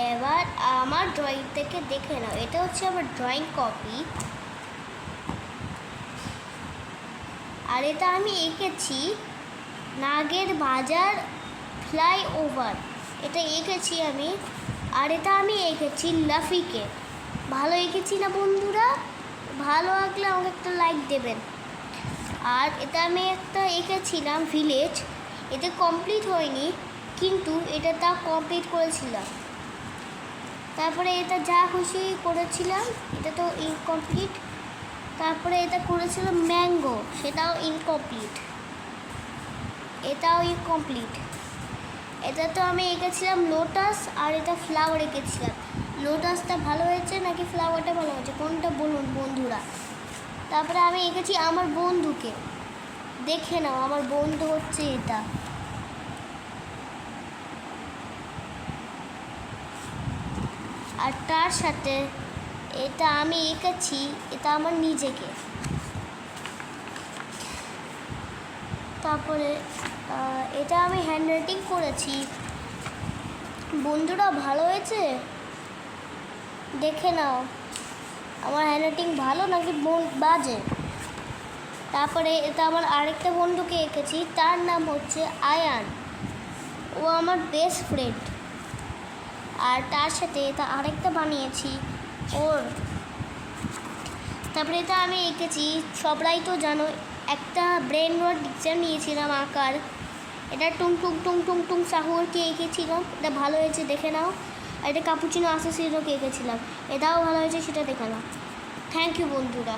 এবার আমার ড্রয়িং থেকে দেখে নাও, এটা হচ্ছে আমার ড্রয়িং কপি। আর এটা আমি এঁকেছি নাগের বাজার ফ্লাইওভার, এটা এঁকেছি আমি। আর এটা আমি এঁকেছি লাফিকে। ভালো এঁকেছি না বন্ধুরা? ভালো আঁকলে আমাকে একটা লাইক দেবেন। আর এটা আমি একটা এঁকেছিলাম ভিলেজ, এটা কমপ্লিট হয়নি কিন্তু এটা তা কমপ্লিট করেছিলাম। তারপরে এটা যা খুশি করেছিলাম, এটা তো ইনকমপ্লিট। তারপরে এটা করেছিলাম ম্যাঙ্গো, সেটাও ইনকমপ্লিট, এটাও ইনকমপ্লিট। এটা তো আমি এঁকেছিলাম লোটাস, আর এটা ফ্লাওয়ার এঁকেছিলাম। লোটাসটা ভালো হয়েছে নাকি ফ্লাওয়ারটা ভালো হয়েছে, কোনটা বলুন বন্ধুরা। তারপরে আমি এঁকেছি আমার বন্ধুকে, দেখে নাও আমার বন্ধু হচ্ছে এটা। আর তার সাথে এটা আমি এঁকেছি, এটা আমার নিজেকে। তারপরে এটা আমি হ্যান্ড রাইটিং করেছি। বন্ধুরা ভালো হয়েছে? দেখে নাও আমার হ্যান্ড রাইটিং ভালো নাকি বাজে। তারপরে এটা আমার আরেকটা বন্ধুকে এঁকেছি, তার নাম হচ্ছে আয়ান, ও আমার বেস্ট ফ্রেন্ড। আর তার সাথে এটা আরেকটা বানিয়েছি ওর। তারপরে এটা আমি এঁকেছি, সবাই তো জানো, একটা ব্রেন রট এক্সাম নিয়েছিলাম আঁকার, এটা টুং টুং টুং টুং টুং সাহুরকে এঁকেছিলাম, এটা ভালো হয়েছে দেখে নাও। আর এটা কাপুচিনো আসেসিনোকে এঁকেছিলাম, এটাও ভালো হয়েছে, সেটা দেখে নাও। থ্যাংক ইউ বন্ধুরা।